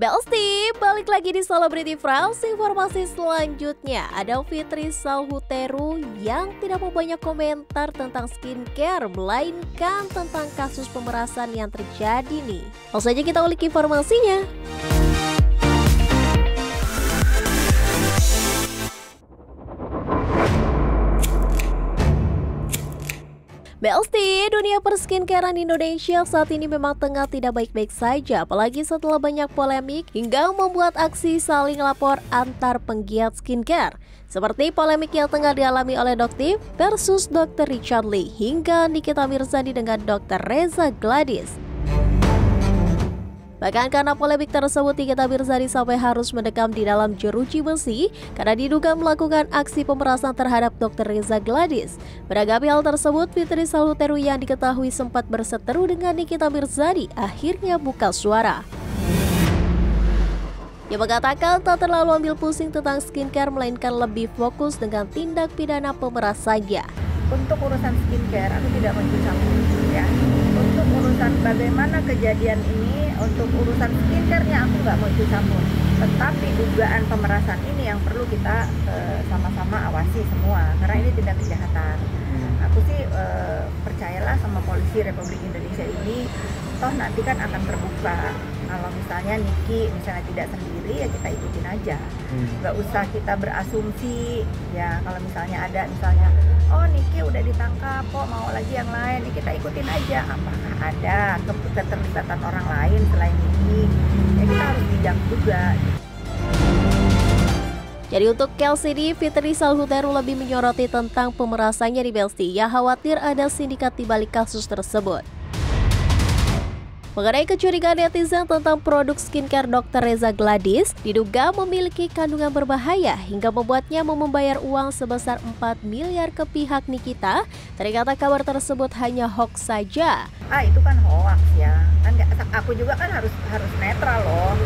Belsti, balik lagi di Celebrity Files. Informasi selanjutnya, ada Fitri Salhuteru yang tidak mau banyak komentar tentang skincare, melainkan tentang kasus pemerasan yang terjadi nih. Langsung saja kita ulik informasinya. Belsti, dunia perskincarean Indonesia saat ini memang tengah tidak baik-baik saja, apalagi setelah banyak polemik hingga membuat aksi saling lapor antar penggiat skincare. Seperti polemik yang tengah dialami oleh Doktif versus Dr. Richard Lee hingga Nikita Mirzani dengan Dr. Reza Gladys. Bahkan karena polemik tersebut, Nikita Mirzani sampai harus mendekam di dalam jeruji besi karena diduga melakukan aksi pemerasan terhadap Dr. Reza Gladys. Menanggapi hal tersebut, Fitri Salhuteru yang diketahui sempat berseteru dengan Nikita Mirzani akhirnya buka suara. Ia mengatakan tak terlalu ambil pusing tentang skincare, melainkan lebih fokus dengan tindak pidana pemerasannya. Untuk urusan skincare, aku tidak mau campur ya. Untuk urusan bagaimana kejadian ini, untuk urusan skincare-nya aku nggak mau campur. Tetapi dugaan pemerasan ini yang perlu kita sama-sama awasi semua, karena ini tindak kejahatan. Aku sih percayalah sama polisi Republik Indonesia ini, toh nanti kan akan terbuka. Kalau misalnya Niki misalnya tidak sendiri, ya kita ikutin aja. Nggak usah kita berasumsi ya. Kalau misalnya ada misalnya, oh Niki udah ditangkap, kok mau lagi yang lain, ya kita ikutin aja. Apakah ada keterlibatan orang lain selain Niki? Ya kita harus bijak juga. Jadi untuk KLCD, Fitri Salhuteru lebih menyoroti tentang pemerasannya di Belsti. Ia khawatir ada sindikat di balik kasus tersebut. Mengenai kecurigaan netizen tentang produk skincare Dr. Reza Gladys, diduga memiliki kandungan berbahaya hingga membuatnya mau membayar uang sebesar 4 miliar ke pihak Nikita. Ternyata kabar tersebut hanya hoax saja. Itu kan hoax ya. Kan aku juga kan harus netral loh.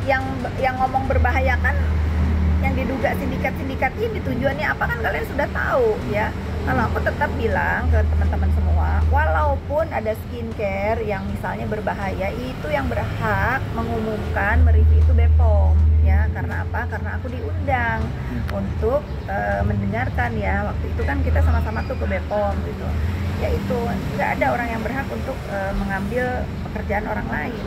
Yang ngomong berbahaya kan yang diduga sindikat ini tujuannya apa kan kalian sudah tahu ya. Kalau aku tetap bilang ke teman-teman semua, walaupun ada skincare yang misalnya berbahaya, itu yang berhak mengumumkan mereview itu BPOM ya. Karena apa? Karena aku diundang untuk mendengarkan ya. Waktu itu kan kita sama-sama tuh ke BPOM gitu. Yaitu nggak ada orang yang berhak untuk mengambil pekerjaan orang lain.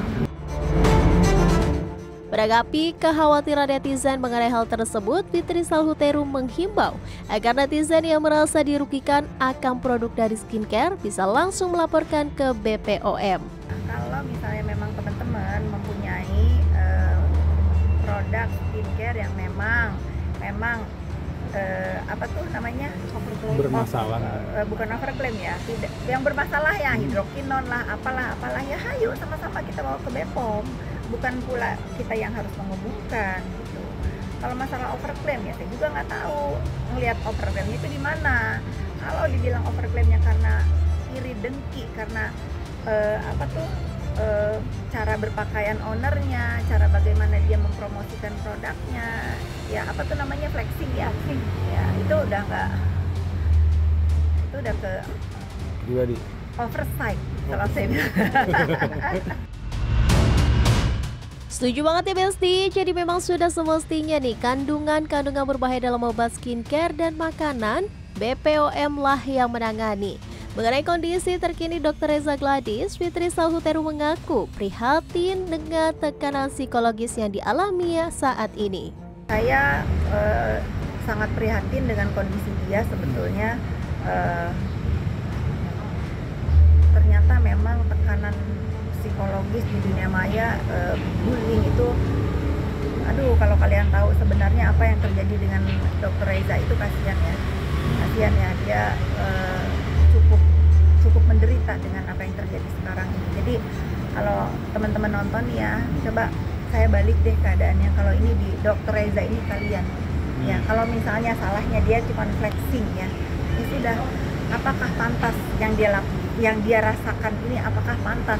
Menanggapi kekhawatiran netizen mengenai hal tersebut, Fitri Salhuteru menghimbau agar netizen yang merasa dirugikan akan produk dari skincare bisa langsung melaporkan ke BPOM. Kalau misalnya memang teman-teman mempunyai produk skincare yang memang apa tuh namanya bermasalah, bukan overclaim ya, tidak, yang bermasalah ya hidrokinon lah, apalah ya, ayo sama-sama kita bawa ke BPOM. Bukan pula kita yang harus menghubungkan gitu. Kalau masalah overclaim ya saya juga nggak tahu ngelihat overclaimnya itu di mana. Kalau dibilang overclaimnya karena iri dengki, karena cara berpakaian ownernya, cara bagaimana dia mempromosikan produknya, ya apa tuh namanya flexing ya, itu udah ke pribadi oversight kalau saya bilang. Setuju banget ya Belsti, jadi memang sudah semestinya nih kandungan berbahaya dalam obat skincare dan makanan, BPOM lah yang menangani. Mengenai kondisi terkini Dr. Reza Gladys, Fitri Salhuteru mengaku prihatin dengan tekanan psikologis yang dialami saat ini. Saya sangat prihatin dengan kondisi dia sebetulnya. Ternyata memang tekanan psikologis di dunia maya, bullying itu, kalau kalian tahu sebenarnya apa yang terjadi dengan Dr. Reza itu kasihan ya, dia cukup menderita dengan apa yang terjadi sekarang ini. Jadi kalau teman-teman nonton ya, coba saya balik deh keadaannya. Kalau ini di Dr. Reza ini kalian ya, kalau misalnya salahnya dia cuma flexing ya sudah, apakah pantas yang dia rasakan ini, apakah pantas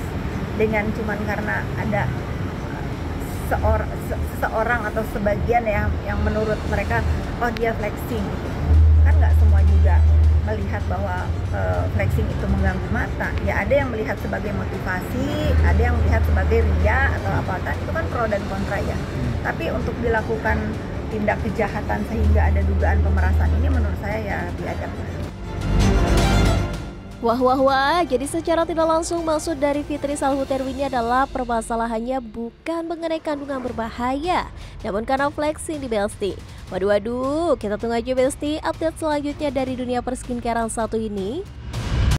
dengan cuman karena ada seorang atau sebagian ya yang menurut mereka dia flexing, kan nggak semua juga melihat melihat bahwa flexing itu mengganggu mata, ya ada yang melihat sebagai motivasi, ada yang melihat sebagai ria atau apa, itu kan pro dan kontra ya. Tapi untuk dilakukan tindak kejahatan sehingga ada dugaan pemerasan ini menurut saya ya biadab. Wah, jadi secara tidak langsung maksud dari Fitri Salhuterwi ini adalah permasalahannya bukan mengenai kandungan berbahaya, namun karena flexing di Besti. Waduh, kita tunggu aja Besti update selanjutnya dari dunia perskincarean satu ini.